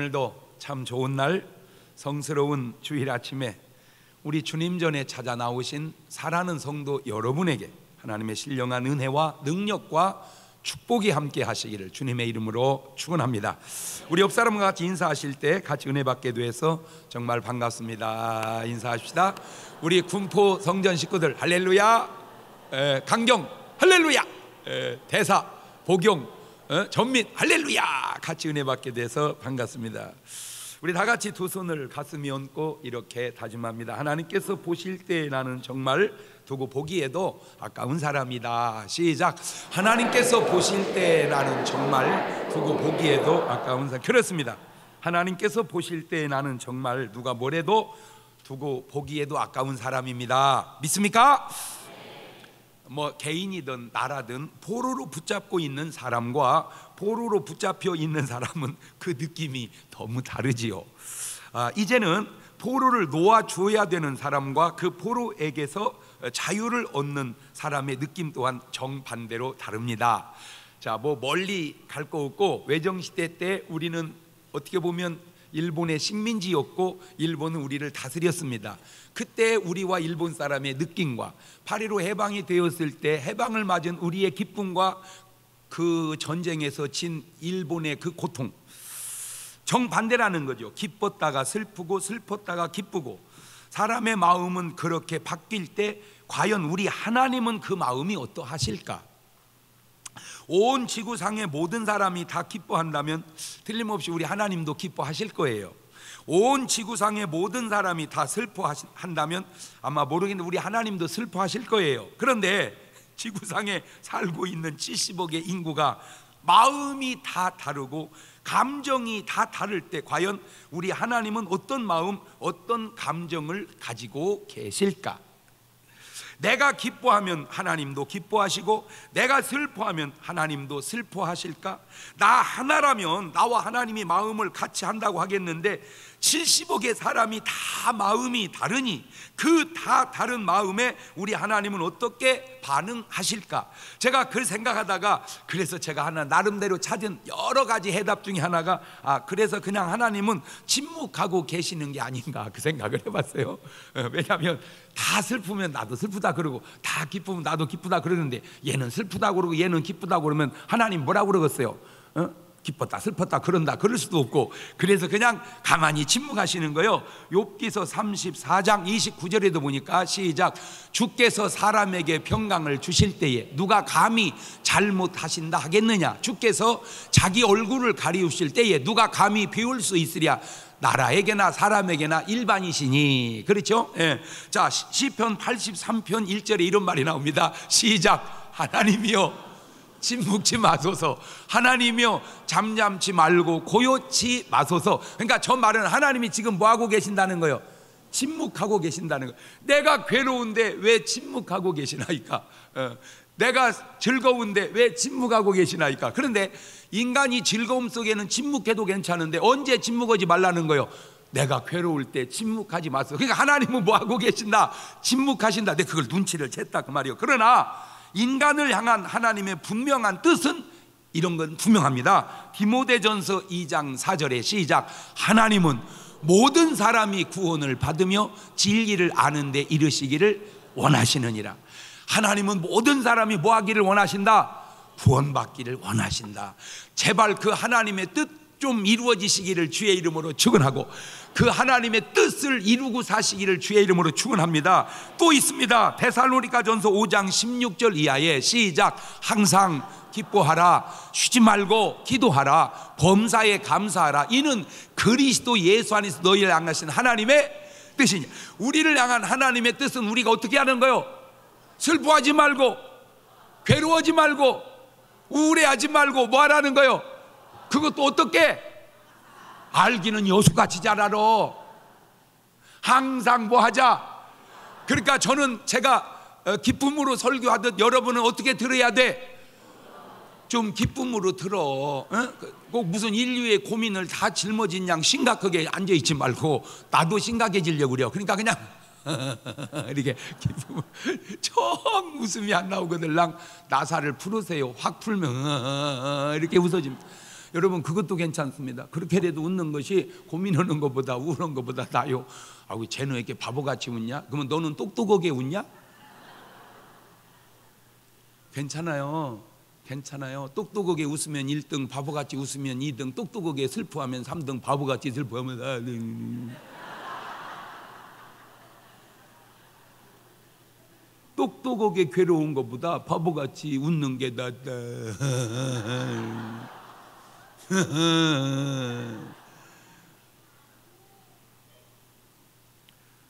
오늘도 참 좋은 날, 성스러운 주일 아침에 우리 주님 전에 찾아 나오신 사랑하는 성도 여러분에게 하나님의 신령한 은혜와 능력과 축복이 함께 하시기를 주님의 이름으로 축원합니다. 우리 옆 사람과 같이 인사하실 때 같이 은혜 받게 돼서 정말 반갑습니다. 인사합시다. 우리 군포 성전 식구들 할렐루야, 강경 할렐루야, 대사 복용 전민 할렐루야, 같이 은혜 받게 돼서 반갑습니다. 우리 다 같이 두 손을 가슴에 얹고 이렇게 다짐합니다. 하나님께서 보실 때 나는 정말 두고 보기에도 아까운 사람이다. 시작. 하나님께서 보실 때 나는 정말 두고 보기에도 아까운 사람. 그렇습니다. 하나님께서 보실 때 나는 정말 누가 뭐래도 두고 보기에도 아까운 사람입니다. 믿습니까? 뭐 개인이든 나라든 포로로 붙잡고 있는 사람과 포로로 붙잡혀 있는 사람은 그 느낌이 너무 다르지요. 이제는 포로를 놓아줘야 되는 사람과 그 포로에게서 자유를 얻는 사람의 느낌 또한 정반대로 다릅니다. 자, 뭐 멀리 갈 거 없고 외정시대 때 우리는 어떻게 보면 일본의 식민지였고 일본은 우리를 다스렸습니다. 그때 우리와 일본 사람의 느낌과 8.15 해방이 되었을 때 해방을 맞은 우리의 기쁨과 그 전쟁에서 진 일본의 그 고통, 정반대라는 거죠. 기뻤다가 슬프고 슬펐다가 기쁘고, 사람의 마음은 그렇게 바뀔 때 과연 우리 하나님은 그 마음이 어떠하실까? 온 지구상의 모든 사람이 다 기뻐한다면 틀림없이 우리 하나님도 기뻐하실 거예요. 온 지구상의 모든 사람이 다 슬퍼한다면 아마 모르겠는데 우리 하나님도 슬퍼하실 거예요. 그런데 지구상에 살고 있는 70억의 인구가 마음이 다 다르고 감정이 다 다를 때 과연 우리 하나님은 어떤 마음, 어떤 감정을 가지고 계실까? 내가 기뻐하면 하나님도 기뻐하시고 내가 슬퍼하면 하나님도 슬퍼하실까? 나 하나라면 나와 하나님이 마음을 같이 한다고 하겠는데 70억의 사람이 다 마음이 다르니 그 다 다른 마음에 우리 하나님은 어떻게 반응하실까? 제가 그 생각하다가 그래서 제가 하나 나름대로 찾은 여러 가지 해답 중에 하나가 그래서 그냥 하나님은 침묵하고 계시는 게 아닌가 그 생각을 해봤어요. 왜냐하면 다 슬프면 나도 슬프다 그러고 다 기쁘면 나도 기쁘다 그러는데 얘는 슬프다 그러고 얘는 기쁘다 그러면 하나님 뭐라고 그러겠어요? 기뻤다 슬펐다 그런다 그럴 수도 없고, 그래서 그냥 가만히 침묵하시는 거예요. 욥기서 34장 29절에도 보니까 시작. 주께서 사람에게 평강을 주실 때에 누가 감히 잘못하신다 하겠느냐? 주께서 자기 얼굴을 가리우실 때에 누가 감히 비울 수 있으랴? 나라에게나 사람에게나 일반이시니. 그렇죠? 예. 자, 시편 83편 1절에 이런 말이 나옵니다. 시작. 하나님이여 침묵지 마소서. 하나님이여 잠잠치 말고 고요치 마소서. 그러니까 저 말은 하나님이 지금 뭐하고 계신다는 거예요? 침묵하고 계신다는 거예요. 내가 괴로운데 왜 침묵하고 계시나이까? 내가 즐거운데 왜 침묵하고 계시나이까? 그런데 인간이 즐거움 속에는 침묵해도 괜찮은데 언제 침묵하지 말라는 거예요? 내가 괴로울 때 침묵하지 마소서. 그러니까 하나님은 뭐하고 계신다? 침묵하신다. 근데 그걸 눈치를 챘다 그 말이에요. 그러나 인간을 향한 하나님의 분명한 뜻은 이런 건 분명합니다. 디모데전서 2장 4절에 시작. 하나님은 모든 사람이 구원을 받으며 진리를 아는 데 이르시기를 원하시느니라. 하나님은 모든 사람이 뭐 하기를 원하신다? 구원받기를 원하신다. 제발 그 하나님의 뜻 좀 이루어지시기를 주의 이름으로 축원하고 그 하나님의 뜻을 이루고 사시기를 주의 이름으로 축원합니다. 또 있습니다. 데살로니가전서 5장 16절 이하에 시작. 항상 기뻐하라, 쉬지 말고 기도하라, 범사에 감사하라. 이는 그리스도 예수 안에서 너희를 향하신 하나님의 뜻이냐. 우리를 향한 하나님의 뜻은 우리가 어떻게 하는 거요? 슬퍼하지 말고 괴로워하지 말고 우울해하지 말고 뭐 하라는 거요? 그것도 어떻게? 알기는 여수같이 잘 알아. 항상 뭐 하자? 그러니까 저는 제가 기쁨으로 설교하듯 여러분은 어떻게 들어야 돼? 좀 기쁨으로 들어. 꼭 무슨 인류의 고민을 다 짊어진 양 심각하게 앉아있지 말고 나도 심각해지려고 그래요. 그러니까 그냥 이렇게 정 웃음이 안 나오거들랑 나사를 풀으세요. 확 풀면 이렇게 웃어집니다. 여러분 그것도 괜찮습니다. 그렇게라도 웃는 것이 고민하는 것보다 우는 것보다 나요. 아우 쟤는 왜 이렇게 바보같이 웃냐? 그러면 너는 똑똑하게 웃냐? 괜찮아요. 괜찮아요. 똑똑하게 웃으면 1등, 바보같이 웃으면 2등, 똑똑하게 슬퍼하면 3등, 바보같이 슬퍼하면 4등. 똑똑하게 괴로운 것보다 바보같이 웃는 게 낫다.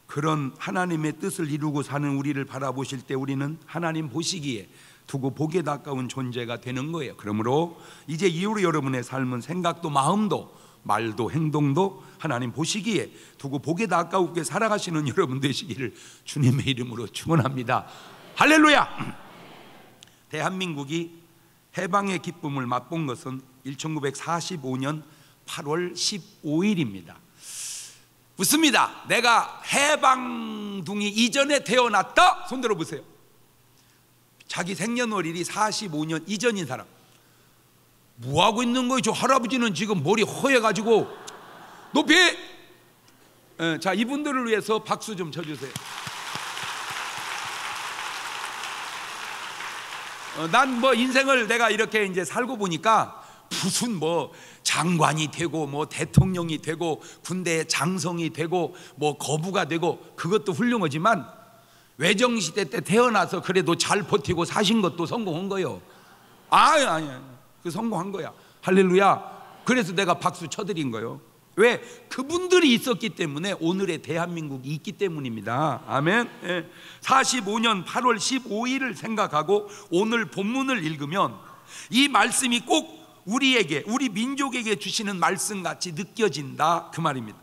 그런 하나님의 뜻을 이루고 사는 우리를 바라보실 때 우리는 하나님 보시기에 두고 보기에 가까운 존재가 되는 거예요. 그러므로 이제 이후로 여러분의 삶은 생각도 마음도 말도 행동도 하나님 보시기에 두고 보기에 가깝게 살아가시는 여러분 되시기를 주님의 이름으로 축원합니다. 할렐루야. 대한민국이 해방의 기쁨을 맛본 것은 1945년 8월 15일입니다 웃습니다. 내가 해방둥이 이전에 태어났다? 손 들어보세요. 자기 생년월일이 45년 이전인 사람. 뭐하고 있는 거예요? 저 할아버지는 지금 머리 허해가지고. 높이! 자, 이분들을 위해서 박수 좀 쳐주세요. 난 뭐 인생을 내가 이렇게 이제 살고 보니까 무슨 뭐 장관이 되고 뭐 대통령이 되고 군대의 장성이 되고 뭐 거부가 되고 그것도 훌륭하지만 외정시대 때 태어나서 그래도 잘 버티고 사신 것도 성공한 거예요. 아니 그 성공한 거야. 할렐루야. 그래서 내가 박수 쳐드린 거예요. 왜? 그분들이 있었기 때문에 오늘의 대한민국이 있기 때문입니다. 아멘. 45년 8월 15일을 생각하고 오늘 본문을 읽으면 이 말씀이 꼭 우리에게, 우리 민족에게 주시는 말씀같이 느껴진다 그 말입니다.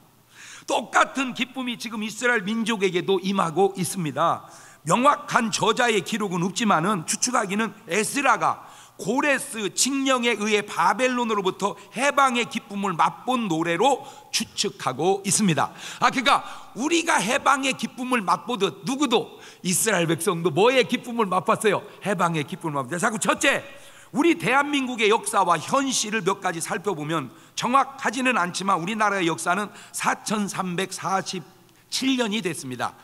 똑같은 기쁨이 지금 이스라엘 민족에게도 임하고 있습니다. 명확한 저자의 기록은 없지만은 추측하기는 에스라가 고레스 칙령에 의해 바벨론으로부터 해방의 기쁨을 맛본 노래로 추측하고 있습니다. 그러니까 우리가 해방의 기쁨을 맛보듯 누구도 이스라엘 백성도 뭐의 기쁨을 맛봤어요? 해방의 기쁨을 맛봤어요. 자꾸 첫째, 우리 대한민국의 역사와 현실을 몇 가지 살펴보면 정확하지는 않지만 우리나라의 역사는 4347년이 됐습니다.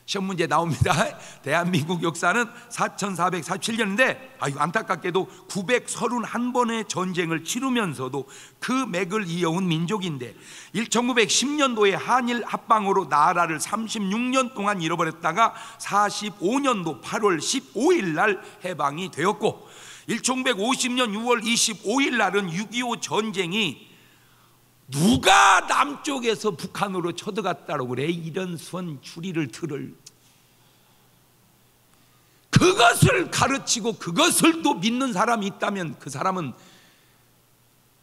시험 문제 나옵니다. 대한민국 역사는 4447년인데 안타깝게도 931번의 전쟁을 치르면서도 그 맥을 이어온 민족인데 1910년도에 한일 합방으로 나라를 36년 동안 잃어버렸다가 45년도 8월 15일 날 해방이 되었고 1950년 6월 25일 날은 6.25 전쟁이 누가 남쪽에서 북한으로 쳐들어갔다고 그래? 이런 수원 추리를 들을 그것을 가르치고 그것을 또 믿는 사람이 있다면 그 사람은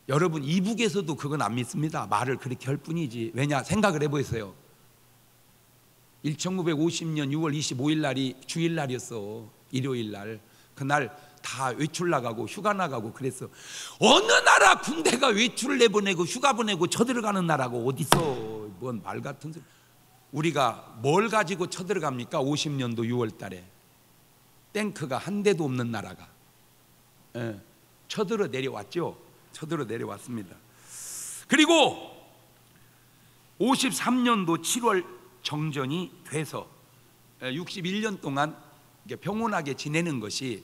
여러분 이북에서도 그건 안 믿습니다. 말을 그렇게 할 뿐이지. 왜냐? 생각을 해보세요. 1950년 6월 25일 날이 주일날이었어. 일요일 날. 그날 다 외출 나가고 휴가 나가고 그랬어. 어느 나라 군대가 외출을 내보내고 휴가 보내고 쳐들어가는 나라고 어딨어. 뭔 말 같은 소리. 우리가 뭘 가지고 쳐들어갑니까? 50년도 6월 달에 탱크가 한 대도 없는 나라가 쳐들어 내려왔죠. 쳐들어 내려왔습니다. 그리고 53년도 7월 정전이 돼서 61년 동안 평온하게 지내는 것이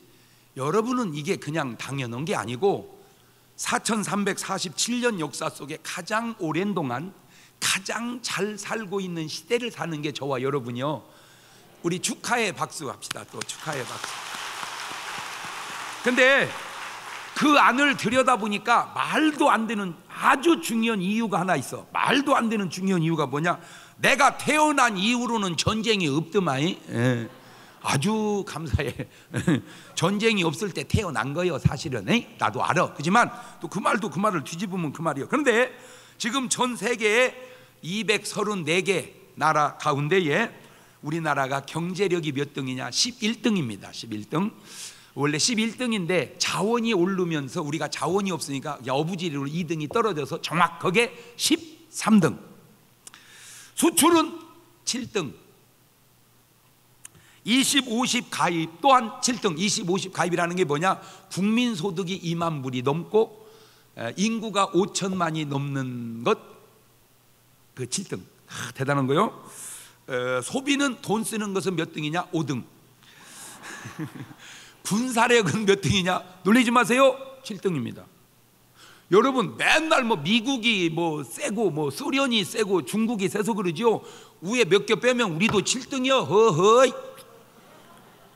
여러분은 이게 그냥 당연한 게 아니고 4347년 역사 속에 가장 오랜 동안 가장 잘 살고 있는 시대를 사는 게 저와 여러분이요. 우리 축하의 박수 합시다. 또 축하의 박수. 근데 그 안을 들여다보니까 말도 안 되는 아주 중요한 이유가 하나 있어. 말도 안 되는 중요한 이유가 뭐냐? 내가 태어난 이후로는 전쟁이 없더만. 아주 감사해. 전쟁이 없을 때 태어난 거예요 사실은. 나도 알아. 그렇지만 또 그 말도 그 말을 뒤집으면 그 말이에요. 그런데 지금 전 세계에 234개 나라 가운데에 우리나라가 경제력이 몇 등이냐? 11등입니다 11등. 원래 11등인데 자원이 오르면서 우리가 자원이 없으니까 여부지리로 2등이 떨어져서 정확하게 13등. 수출은 7등. 20, 50 가입 또한 7등. 20, 50 가입이라는 게 뭐냐? 국민소득이 2만 불이 넘고 인구가 5천만이 넘는 것, 그 7등. 대단한 거요. 소비는 돈 쓰는 것은 몇 등이냐? 5등. 군사력은 몇 등이냐? 놀리지 마세요. 7등입니다. 여러분, 맨날 뭐 미국이 뭐 세고 뭐 소련이 세고 중국이 세서 그러죠. 위에 몇 개 빼면 우리도 7등이요. 허허이.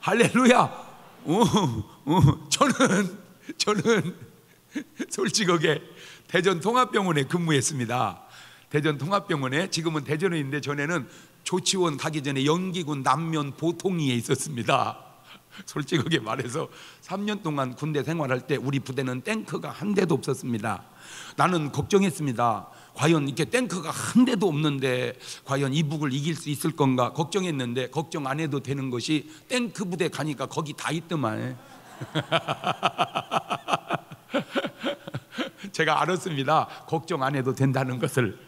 할렐루야. 저는 솔직하게 대전 통합병원에 근무했습니다. 대전 통합병원에, 지금은 대전에 있는데 전에는 조치원 가기 전에 연기군 남면 보통리에 있었습니다. 솔직하게 말해서 3년 동안 군대 생활할 때 우리 부대는 탱크가 한 대도 없었습니다. 나는 걱정했습니다. 과연 이렇게 탱크가 한 대도 없는데 과연 이북을 이길 수 있을 건가 걱정했는데, 걱정 안 해도 되는 것이 탱크 부대 가니까 거기 다 있더만. 제가 알았습니다. 걱정 안 해도 된다는 것을.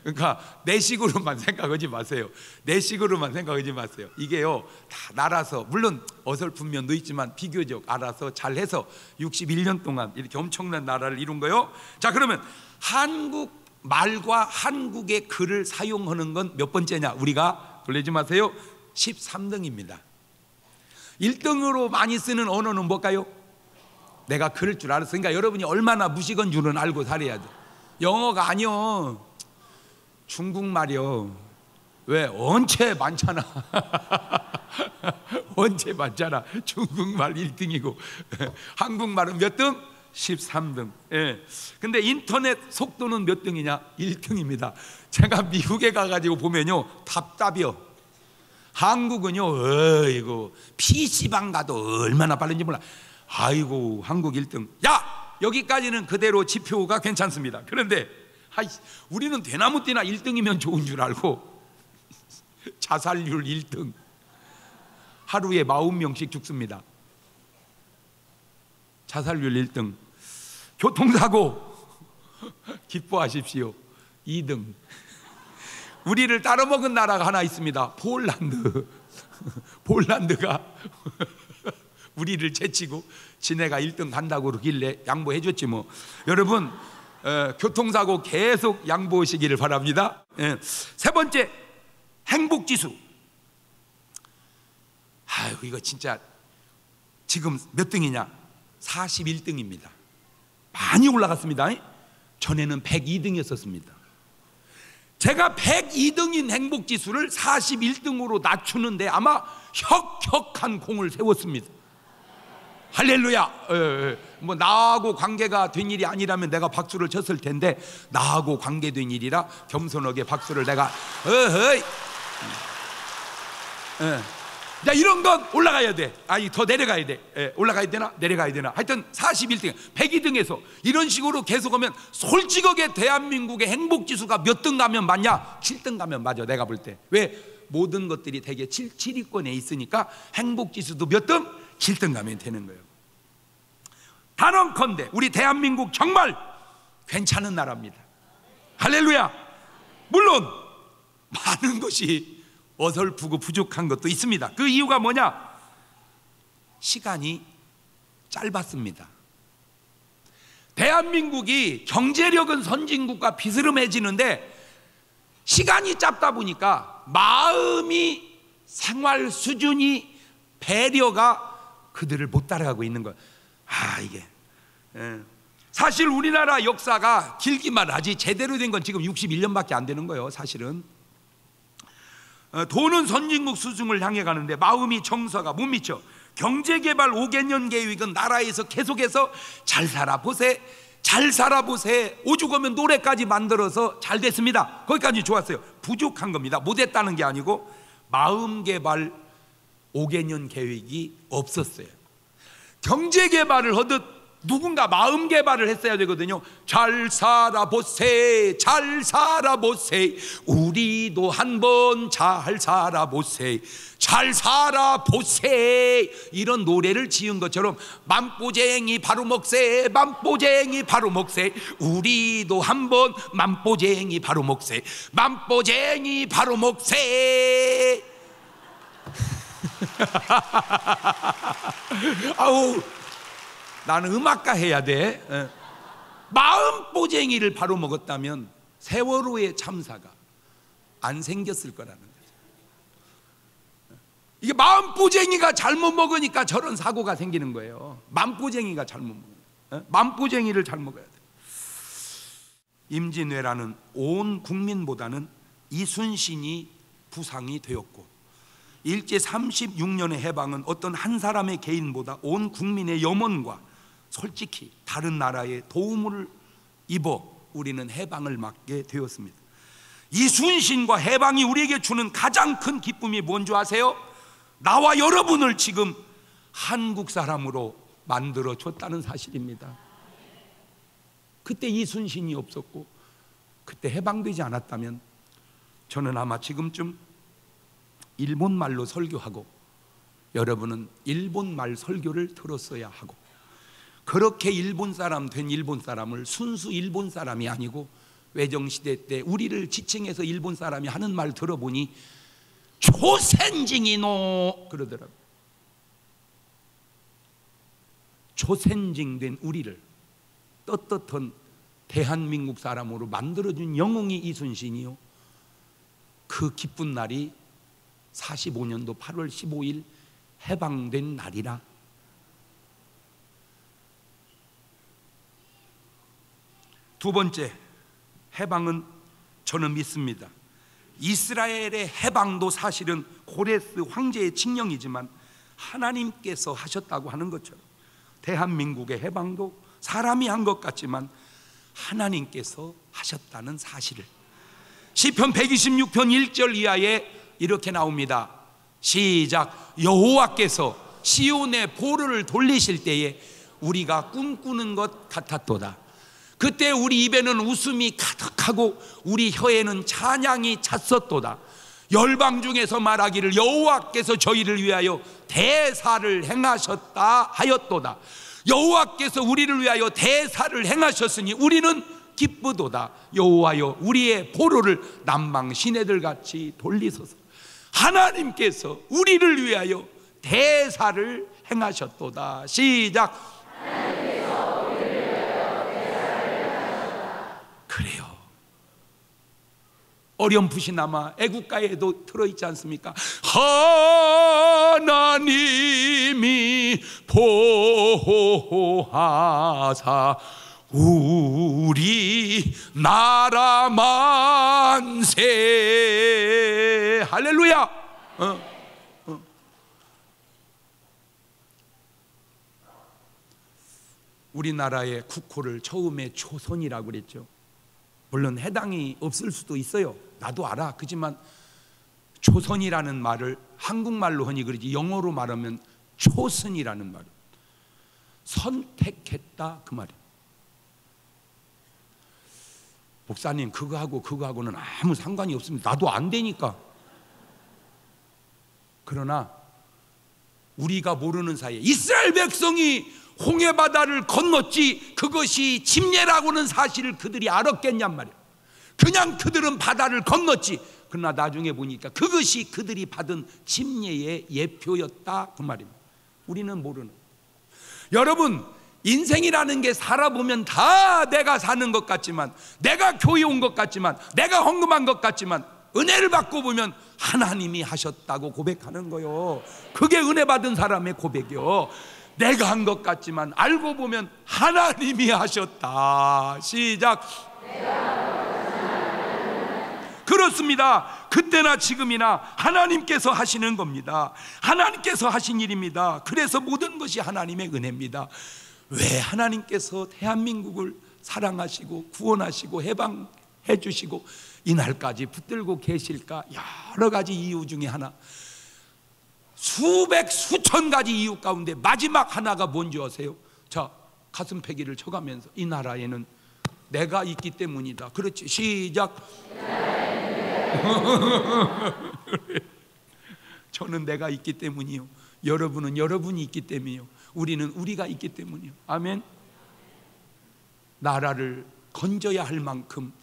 그러니까 내식으로만 생각하지 마세요. 내식으로만 생각하지 마세요. 이게요, 다 나라서, 물론 어설픈 면도 있지만 비교적 알아서 잘해서 61년 동안 이렇게 엄청난 나라를 이룬 거요. 자, 그러면 한국 말과 한국의 글을 사용하는 건 몇 번째냐? 우리가 놀라지 마세요. 13등입니다. 1등으로 많이 쓰는 언어는 뭘까요? 내가 그럴 줄 알았으니까 여러분이 얼마나 무식한 줄은 알고 살아야 돼. 영어가 아니요, 중국말이요. 왜? 언체 많잖아. 언체 많잖아. 중국말 1등이고 한국말은 몇 등? 13등. 예. 근데 인터넷 속도는 몇 등이냐? 1등입니다. 제가 미국에 가가지고 보면요, 답답이요. 한국은요, 어이고 PC방 가도 얼마나 빠른지 몰라. 아이고, 한국 1등. 야! 여기까지는 그대로 지표가 괜찮습니다. 그런데 우리는 대나무 띠나 1등이면 좋은 줄 알고 자살률 1등. 하루에 40명씩 죽습니다. 자살률 1등. 교통사고 기뻐하십시오. 2등. 우리를 따라먹은 나라가 하나 있습니다. 폴란드. 폴란드가 우리를 제치고 지네가 1등 간다고 그러길래 양보해 줬지 뭐. 여러분, 교통사고 계속 양보하시기를 바랍니다. 세 번째, 행복지수. 아유, 이거 진짜 지금 몇 등이냐? 41등입니다. 많이 올라갔습니다. 전에는 102등이었습니다. 제가 102등인 행복지수를 41등으로 낮추는데 아마 혁혁한 공을 세웠습니다. 할렐루야. 뭐 나하고 관계가 된 일이 아니라면 내가 박수를 쳤을 텐데, 나하고 관계된 일이라 겸손하게 박수를 내가 자, 이런 건 올라가야 돼. 아니, 더 내려가야 돼. 올라가야 되나? 내려가야 되나? 하여튼 41등, 102등에서 이런 식으로 계속 오면 솔직하게 대한민국의 행복지수가 몇 등 가면 맞냐? 7등 가면 맞아, 내가 볼 때. 왜? 모든 것들이 대개 7위권에 있으니까 행복지수도 몇 등? 7등 가면 되는 거예요. 단언컨대 우리 대한민국 정말 괜찮은 나라입니다. 할렐루야. 물론 많은 것이 어설프고 부족한 것도 있습니다. 그 이유가 뭐냐? 시간이 짧았습니다. 대한민국이 경제력은 선진국과 비스름해지는데 시간이 짧다 보니까 마음이, 생활 수준이, 배려가 그들을 못 따라가고 있는 거예요. 이게 사실 우리나라 역사가 길기만 하지 제대로 된 건 지금 61년밖에 안 되는 거예요. 사실은 돈은 선진국 수준을 향해 가는데 마음이, 정서가 못 미쳐. 경제개발 5개년 계획은 나라에서 계속해서 잘 살아보세, 잘 살아보세, 오죽하면 노래까지 만들어서 잘 됐습니다. 거기까지 좋았어요. 부족한 겁니다. 못했다는 게 아니고 마음개발 5개년 계획이 없었어요. 경제개발을 하듯 누군가 마음개발을 했어야 되거든요. 잘 살아보세, 잘 살아보세, 우리도 한번 잘 살아보세, 잘 살아보세, 이런 노래를 지은 것처럼 맘보쟁이 바로 먹세, 맘보쟁이 바로 먹세, 우리도 한번 맘보쟁이 바로 먹세, 맘보쟁이 바로 먹세. 아우, 나는 음악가 해야 돼. 마음보쟁이를 바로 먹었다면 세월호의 참사가 안 생겼을 거라는 거죠. 이게 마음보쟁이가 잘못 먹으니까 저런 사고가 생기는 거예요. 마음보쟁이가 잘못 먹어요. 마음보쟁이를 잘 먹어야 돼요. 임진왜란은 온 국민보다는 이순신이 부상이 되었고, 일제 36년의 해방은 어떤 한 사람의 개인보다 온 국민의 염원과 솔직히 다른 나라의 도움을 입어 우리는 해방을 맞게 되었습니다. 이순신과 해방이 우리에게 주는 가장 큰 기쁨이 뭔지 아세요? 나와 여러분을 지금 한국 사람으로 만들어 줬다는 사실입니다. 그때 이순신이 없었고 그때 해방되지 않았다면 저는 아마 지금쯤 일본말로 설교하고 여러분은 일본말 설교를 들었어야 하고, 그렇게 일본 사람 된 일본 사람을 순수 일본 사람이 아니고 외정시대 때 우리를 지칭해서 일본 사람이 하는 말 들어보니 초센징이노 그러더라고요. 초센징된 우리를 떳떳한 대한민국 사람으로 만들어준 영웅이 이순신이요, 그 기쁜 날이 45년도 8월 15일 해방된 날이라. 두 번째, 해방은 저는 믿습니다. 이스라엘의 해방도 사실은 고레스 황제의 칙령이지만 하나님께서 하셨다고 하는 것처럼 대한민국의 해방도 사람이 한 것 같지만 하나님께서 하셨다는 사실을 시편 126편 1절 이하에 이렇게 나옵니다. 시작. 여호와께서 시온의 보루를 돌리실 때에 우리가 꿈꾸는 것 같았도다. 그때 우리 입에는 웃음이 가득하고 우리 혀에는 찬양이 찼었도다. 열방 중에서 말하기를 여호와께서 저희를 위하여 대사를 행하셨다 하였도다. 여호와께서 우리를 위하여 대사를 행하셨으니 우리는 기쁘도다. 여호와여 우리의 보루를 남방 시내들 같이 돌리소서. 하나님께서 우리를 위하여 대사를 행하셨도다. 시작. 그래요. 어렴풋이나마 애국가에도 들어있지 않습니까? 하나님이 보호하사 우리 나라 만세. 할렐루야. 우리나라의 국호를 처음에 초선이라고 그랬죠. 물론 해당이 없을 수도 있어요. 나도 알아. 그렇지만 초선이라는 말을 한국말로 흔히 그러지 영어로 말하면 초선이라는 말, 선택했다 그 말이에요. 목사님 그거하고는 아무 상관이 없습니다. 나도 안 되니까. 그러나 우리가 모르는 사이에 이스라엘 백성이 홍해바다를 건넜지 그것이 침례라고는 사실을 그들이 알았겠냔 말이에요. 그냥 그들은 바다를 건넜지. 그러나 나중에 보니까 그것이 그들이 받은 침례의 예표였다 그 말입니다. 우리는 모르는. 여러분, 인생이라는 게 살아보면 다 내가 사는 것 같지만, 내가 교회 온 것 같지만, 내가 헌금한 것 같지만, 은혜를 받고 보면 하나님이 하셨다고 고백하는 거요. 그게 은혜 받은 사람의 고백이요. 내가 한 것 같지만 알고 보면 하나님이 하셨다. 시작. 그렇습니다. 그때나 지금이나 하나님께서 하시는 겁니다. 하나님께서 하신 일입니다. 그래서 모든 것이 하나님의 은혜입니다. 왜 하나님께서 대한민국을 사랑하시고 구원하시고 해방해 주시고 이날까지 붙들고 계실까? 여러 가지 이유 중에 하나, 수백 수천 가지 이유 가운데 마지막 하나가 뭔지 아세요? 자, 가슴패기를 쳐가면서 이 나라에는 내가 있기 때문이다. 그렇지. 시작. 저는 내가 있기 때문이요. 여러분은 여러분이 있기 때문이요. 우리는 우리가 있기 때문이요. 아멘. 나라를 건져야 할 만큼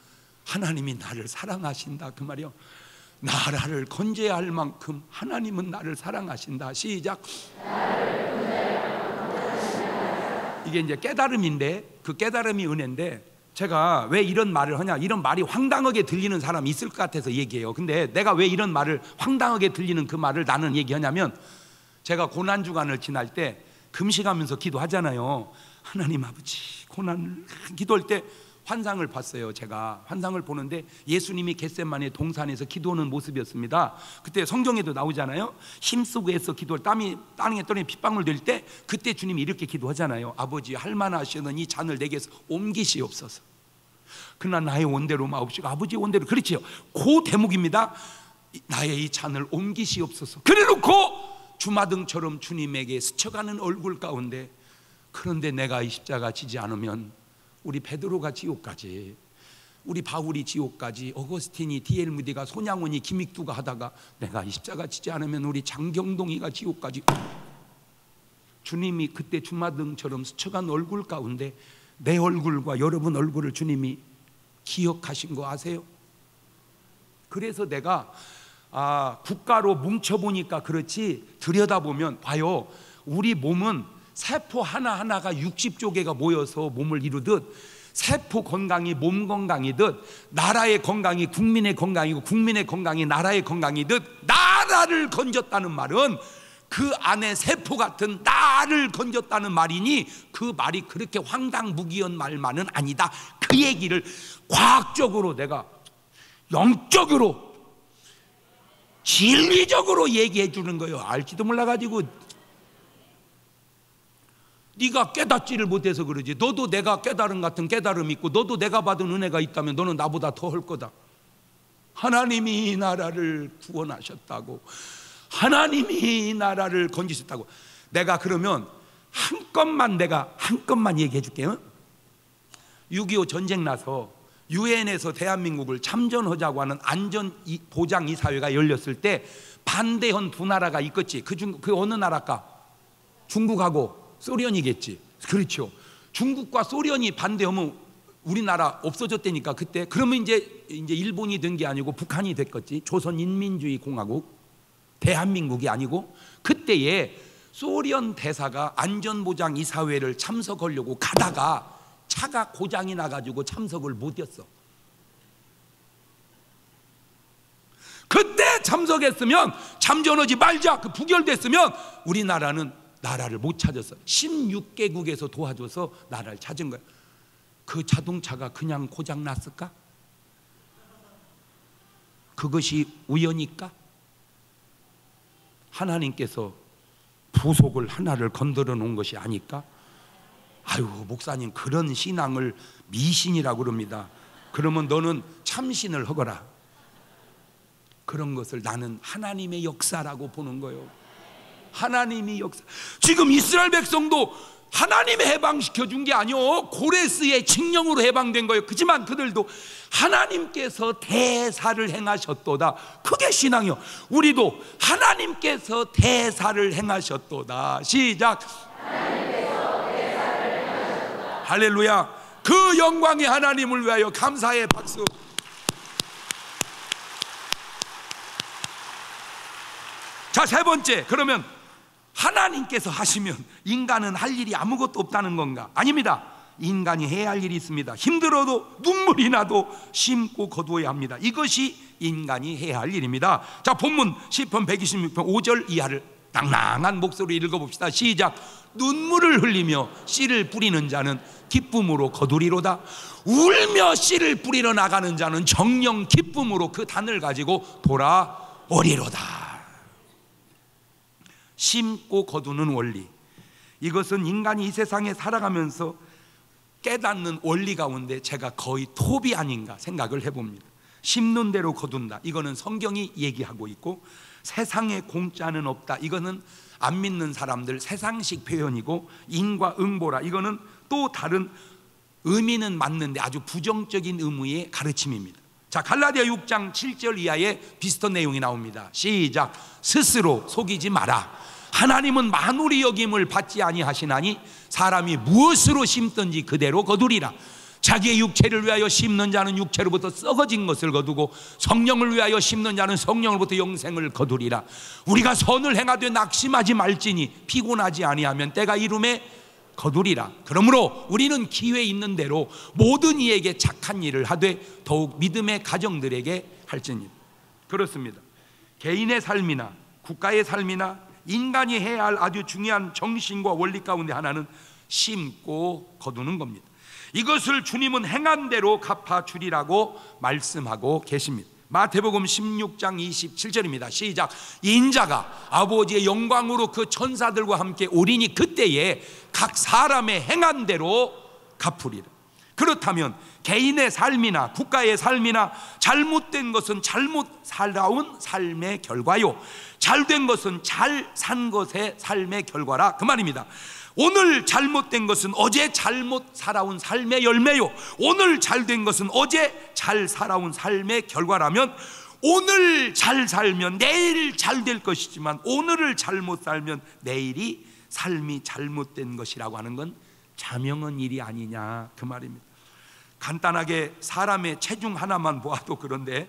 하나님이 나를 사랑하신다 그 말이요. 나라를 건져야 할 만큼 하나님은 나를 사랑하신다. 시작. 이게 이제 깨달음인데, 그 깨달음이 은혜인데, 제가 왜 이런 말을 하냐, 이런 말이 황당하게 들리는 사람이 있을 것 같아서 얘기해요. 근데 내가 왜 이런 말을, 황당하게 들리는 그 말을 나는 얘기하냐면, 제가 고난주간을 지날 때 금식하면서 기도하잖아요. 하나님 아버지, 고난을 기도할 때 환상을 봤어요. 제가 환상을 보는데 예수님이 겟세마네 동산에서 기도하는 모습이었습니다. 그때 성경에도 나오잖아요. 힘쓰고 애써 기도할 땀이 땅에 떨어진 핏방울 될 때, 그때 주님이 이렇게 기도하잖아요. 아버지, 할만하시는 이 잔을 내게서 옮기시옵소서. 그러나 나의 원대로 마옵시고 아버지의 원대로. 그렇지요. 그 대목입니다. 나의 이 잔을 옮기시옵소서. 그래놓고 주마등처럼 주님에게 스쳐가는 얼굴 가운데, 그런데 내가 이 십자가 지지 않으면 우리 베드로가 지옥까지, 우리 바울이 지옥까지, 어거스틴이, D.L. 무디가, 손양원이, 김익두가 하다가 내가 이 십자가 지지 않으면 우리 장경동이가 지옥까지. 주님이 그때 주마등처럼 스쳐간 얼굴 가운데 내 얼굴과 여러분 얼굴을 주님이 기억하신 거 아세요? 그래서 내가 국가로 뭉쳐보니까 그렇지, 들여다보면 봐요. 우리 몸은 세포 하나하나가 60조 개가 모여서 몸을 이루듯, 세포 건강이 몸 건강이듯, 나라의 건강이 국민의 건강이고 국민의 건강이 나라의 건강이듯, 나라를 건졌다는 말은 그 안에 세포 같은 나를 건졌다는 말이니, 그 말이 그렇게 황당무계한 말만은 아니다. 그 얘기를 과학적으로, 내가 영적으로, 진리적으로 얘기해 주는 거예요. 알지도 몰라가지고. 네가 깨닫지를 못해서 그러지. 너도 내가 깨달음 같은 깨달음이 있고, 너도 내가 받은 은혜가 있다면 너는 나보다 더 할 거다. 하나님이 이 나라를 구원하셨다고, 하나님이 이 나라를 건지셨다고. 내가 그러면 내가 한 건만 얘기해 줄게요. 6.25 전쟁 나서 유엔에서 대한민국을 참전하자고 하는 안전보장이사회가 열렸을 때 반대한 두 나라가 있겠지. 그 어느 나라일까? 중국하고 소련이겠지. 그렇죠. 중국과 소련이 반대하면 우리나라 없어졌다니까 그때. 그러면 이제 일본이 된 게 아니고 북한이 됐겠지. 조선인민주의공화국, 대한민국이 아니고. 그때에 소련 대사가 안전보장이사회를 참석하려고 가다가 차가 고장이 나가지고 참석을 못했어. 그때 참석했으면, 참전하지 말자, 그 부결됐으면 우리나라는 나라를 못 찾았어. 16개국에서 도와줘서 나라를 찾은 거야. 그 자동차가 그냥 고장 났을까? 그것이 우연일까? 하나님께서 부속을 하나를 건드려 놓은 것이 아닐까? 아유, 목사님 그런 신앙을 미신이라고 그럽니다. 그러면 너는 참신을 하거라. 그런 것을 나는 하나님의 역사라고 보는 거예요. 하나님이 역사. 지금 이스라엘 백성도 하나님이 해방시켜 준 게 아니요, 고레스의 칙령으로 해방된 거예요. 그렇지만 그들도 하나님께서 대사를 행하셨도다. 그게 신앙이요. 우리도 하나님께서 대사를 행하셨도다. 시작. 하나님께서 대사를 행하셨도다. 할렐루야. 그 영광의 하나님을 위하여 감사의 박수. 자, 세 번째. 그러면 하나님께서 하시면 인간은 할 일이 아무것도 없다는 건가? 아닙니다. 인간이 해야 할 일이 있습니다. 힘들어도 눈물이 나도 심고 거두어야 합니다. 이것이 인간이 해야 할 일입니다. 자, 본문 시편 126편 5절 이하를 낭낭한 목소리로 읽어봅시다. 시작. 눈물을 흘리며 씨를 뿌리는 자는 기쁨으로 거두리로다. 울며 씨를 뿌리러 나가는 자는 정령 기쁨으로 그 단을 가지고 돌아오리로다. 심고 거두는 원리, 이것은 인간이 이 세상에 살아가면서 깨닫는 원리 가운데 제가 거의 톱이 아닌가 생각을 해봅니다. 심는 대로 거둔다, 이거는 성경이 얘기하고 있고, 세상에 공짜는 없다, 이거는 안 믿는 사람들 세상식 표현이고, 인과응보라, 이거는 또 다른 의미는 맞는데 아주 부정적인 의미의 가르침입니다. 자, 갈라디아 6장 7절 이하에 비슷한 내용이 나옵니다. 시작. 스스로 속이지 마라. 하나님은 만물이 여김을 받지 아니하시나니 사람이 무엇으로 심든지 그대로 거두리라. 자기의 육체를 위하여 심는 자는 육체로부터 썩어진 것을 거두고 성령을 위하여 심는 자는 성령으로부터 영생을 거두리라. 우리가 선을 행하되 낙심하지 말지니 피곤하지 아니하면 때가 이름에 거두리라. 그러므로 우리는 기회 있는 대로 모든 이에게 착한 일을 하되 더욱 믿음의 가정들에게 할지니. 그렇습니다. 개인의 삶이나 국가의 삶이나 인간이 해야 할 아주 중요한 정신과 원리 가운데 하나는 심고 거두는 겁니다. 이것을 주님은 행한 대로 갚아주리라고 말씀하고 계십니다. 마태복음 16장 27절입니다. 시작. 인자가 아버지의 영광으로 그 천사들과 함께 오리니 그때에 각 사람의 행한 대로 갚으리라. 그렇다면 개인의 삶이나 국가의 삶이나 잘못된 것은 잘못 살아온 삶의 결과요, 잘된 것은 잘 산 것의 삶의 결과라 그 말입니다. 오늘 잘못된 것은 어제 잘못 살아온 삶의 열매요, 오늘 잘된 것은 어제 잘 살아온 삶의 결과라면 오늘 잘 살면 내일 잘 될 것이지만 오늘을 잘못 살면 내일이 삶이 잘못된 것이라고 하는 건 자명한 일이 아니냐 그 말입니다. 간단하게 사람의 체중 하나만 보아도 그런데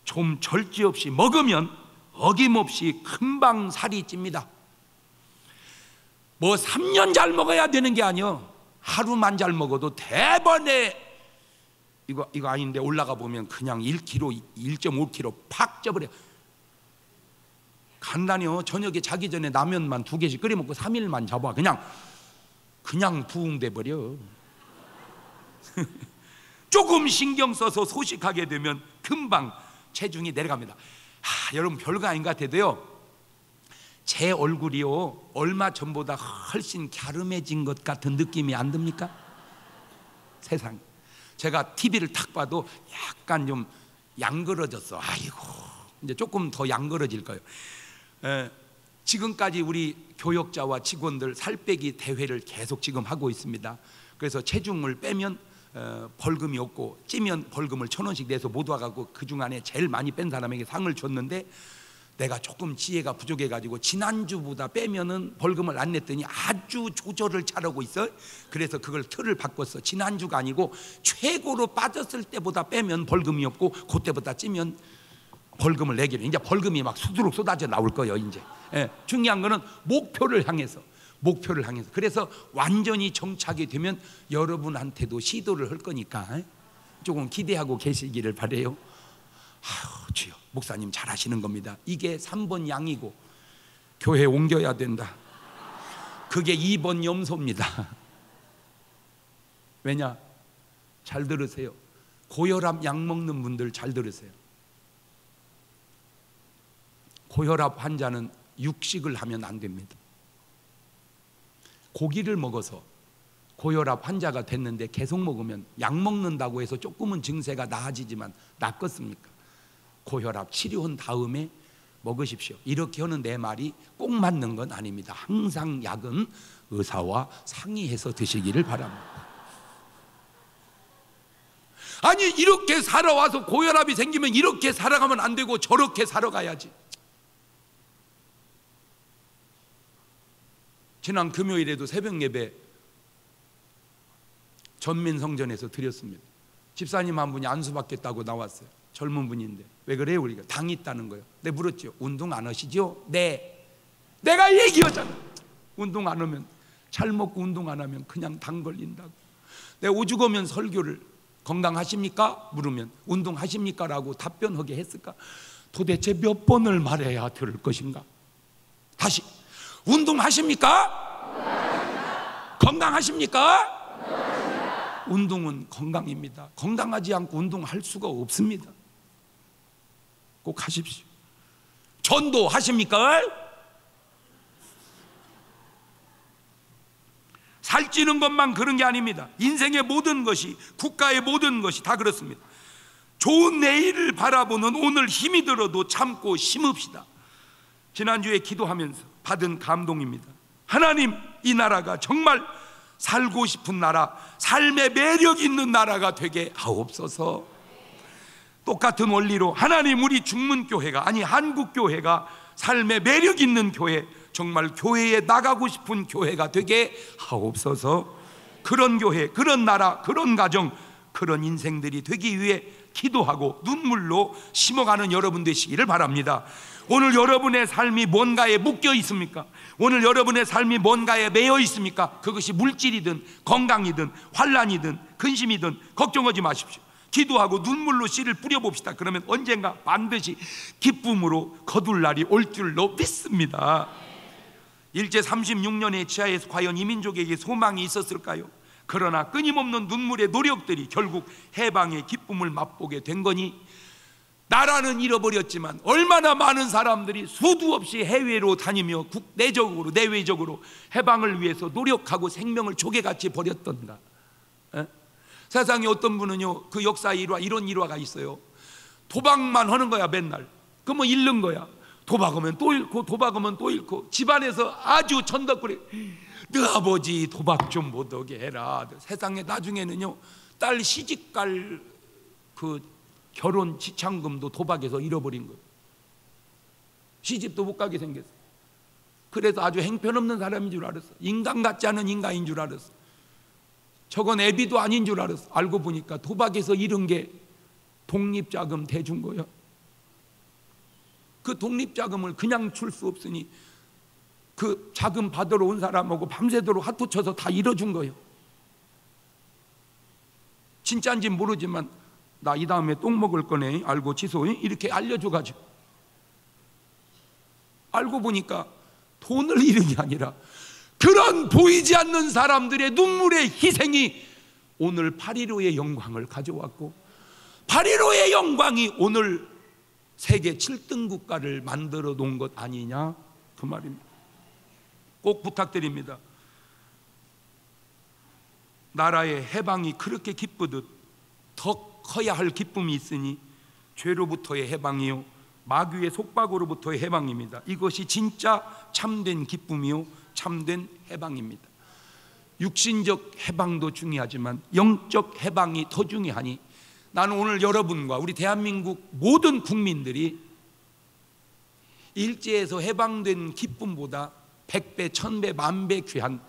좀 절제 없이 먹으면 어김없이 금방 살이 찝니다. 뭐 3년 잘 먹어야 되는 게 아니요, 하루만 잘 먹어도 대번에 이거 아닌데 올라가 보면 그냥 1kg, 1.5kg 팍 쪄버려. 간단히요, 저녁에 자기 전에 라면만 2개씩 끓여 먹고 3일만 잡아 그냥 부흥돼 버려. 조금 신경 써서 소식하게 되면 금방 체중이 내려갑니다. 여러분 별거 아닌 것 같아도요, 제 얼굴이요 얼마 전보다 훨씬 갸름해진 것 같은 느낌이 안 듭니까? 세상, 제가 TV를 탁 봐도 약간 좀 양그러졌어. 아이고, 이제 조금 더 양그러질 거예요. 지금까지 우리 교역자와 직원들 살 빼기 대회를 계속 지금 하고 있습니다. 그래서 체중을 빼면 벌금이 없고 찌면 벌금을 1,000원씩 내서 모두 와가지고 그중 안에 제일 많이 뺀 사람에게 상을 줬는데, 내가 조금 지혜가 부족해가지고 지난주보다 빼면은 벌금을 안 냈더니 아주 조절을 잘하고 있어. 그래서 그걸 틀을 바꿨어. 지난주가 아니고 최고로 빠졌을 때보다 빼면 벌금이 없고 그때보다 찌면 벌금을 내기로. 이제 벌금이 막 수두룩 쏟아져 나올 거예요 이제. 중요한 거는 목표를 향해서. 그래서 완전히 정착이 되면 여러분한테도 시도를 할 거니까 조금 기대하고 계시기를 바라요. 주여, 목사님 잘하시는 겁니다. 이게 3번 양이고 교회 옮겨야 된다. 그게 2번 염소입니다. 왜냐? 잘 들으세요. 고혈압 약 먹는 분들 잘 들으세요. 고혈압 환자는 육식을 하면 안 됩니다. 고기를 먹어서 고혈압 환자가 됐는데 계속 먹으면 약 먹는다고 해서 조금은 증세가 나아지지만 낫겠습니까? 고혈압 치료한 다음에 먹으십시오. 이렇게 하는 내 말이 꼭 맞는 건 아닙니다. 항상 약은 의사와 상의해서 드시기를 바랍니다. 아니, 이렇게 살아와서 고혈압이 생기면 이렇게 살아가면 안 되고 저렇게 살아가야지. 지난 금요일에도 새벽 예배 전민성전에서 드렸습니다. 집사님 한 분이 안수 받겠다고 나왔어요. 젊은 분인데. 왜 그래요? 우리가 당이 있다는 거예요. 내가 물었죠. 운동 안 하시죠? 네. 내가 얘기하잖아. 운동 안 하면, 잘 먹고 운동 안 하면 그냥 당 걸린다고. 내가 오죽 오면 설교를 건강하십니까? 물으면 운동하십니까? 라고 답변하게 했을까? 도대체 몇 번을 말해야 들을 것인가? 다시, 운동하십니까? 건강하십니까? 운동은 건강입니다. 건강하지 않고 운동할 수가 없습니다. 꼭 하십시오. 전도 하십니까? 살찌는 것만 그런 게 아닙니다. 인생의 모든 것이, 국가의 모든 것이 다 그렇습니다. 좋은 내일을 바라보는 오늘 힘이 들어도 참고 심읍시다. 지난주에 기도하면서 받은 감동입니다. 하나님, 이 나라가 정말 살고 싶은 나라, 삶의 매력 있는 나라가 되게 하옵소서. 똑같은 원리로 하나님, 우리 중문교회가, 아니 한국교회가 삶의 매력 있는 교회, 정말 교회에 나가고 싶은 교회가 되게 하옵소서. 그런 교회, 그런 나라, 그런 가정, 그런 인생들이 되기 위해 기도하고 눈물로 심어가는 여러분 되시기를 바랍니다. 오늘 여러분의 삶이 뭔가에 묶여 있습니까? 오늘 여러분의 삶이 뭔가에 매여 있습니까? 그것이 물질이든 건강이든 환난이든 근심이든 걱정하지 마십시오. 기도하고 눈물로 씨를 뿌려봅시다. 그러면 언젠가 반드시 기쁨으로 거둘 날이 올 줄로 믿습니다. 일제 36년의 치하에서 과연 이 민족에게 소망이 있었을까요? 그러나 끊임없는 눈물의 노력들이 결국 해방의 기쁨을 맛보게 된 거니, 나라는 잃어버렸지만 얼마나 많은 사람들이 수도 없이 해외로 다니며 국내적으로 내외적으로 해방을 위해서 노력하고 생명을 조개같이 버렸던가. 세상에 어떤 분은요, 그 역사의 일화, 이런 일화가 있어요. 도박만 하는 거야 맨날. 그 뭐 잃는 거야. 도박하면 또 잃고 도박하면 또 잃고, 집안에서 아주 천덕거리, 너 아버지 도박 좀 못하게 해라. 세상에 나중에는요, 딸 시집갈 그 결혼 지참금도 도박에서 잃어버린 거예요. 시집도 못 가게 생겼어. 그래서 아주 형편없는 사람인 줄 알았어. 인간 같지 않은 인간인 줄 알았어. 저건 애비도 아닌 줄 알았어. 알고 보니까 도박에서 잃은 게 독립자금 대준 거야. 그 독립자금을 그냥 줄 수 없으니 그 자금 받으러 온 사람하고 밤새도록 하투 쳐서 다 잃어준 거예요. 진짜인지 모르지만 나 이 다음에 똥 먹을 거네 알고 취소 이렇게 알려줘가지고, 알고 보니까 돈을 잃은 게 아니라 그런 보이지 않는 사람들의 눈물의 희생이 오늘 8.15의 영광을 가져왔고, 8.15의 영광이 오늘 세계 7등 국가를 만들어 놓은 것 아니냐, 그 말입니다. 꼭 부탁드립니다. 나라의 해방이 그렇게 기쁘듯 더 커야 할 기쁨이 있으니 죄로부터의 해방이요 마귀의 속박으로부터의 해방입니다. 이것이 진짜 참된 기쁨이요 참된 해방입니다. 육신적 해방도 중요하지만 영적 해방이 더 중요하니, 나는 오늘 여러분과 우리 대한민국 모든 국민들이 일제에서 해방된 기쁨보다 100배, 1000배, 10,000배 귀한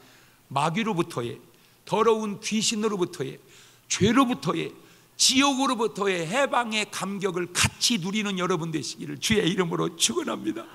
마귀로부터의, 더러운 귀신으로부터의, 죄로부터의, 지옥으로부터의 해방의 감격을 같이 누리는 여러분 되시기를 주의 이름으로 축원합니다.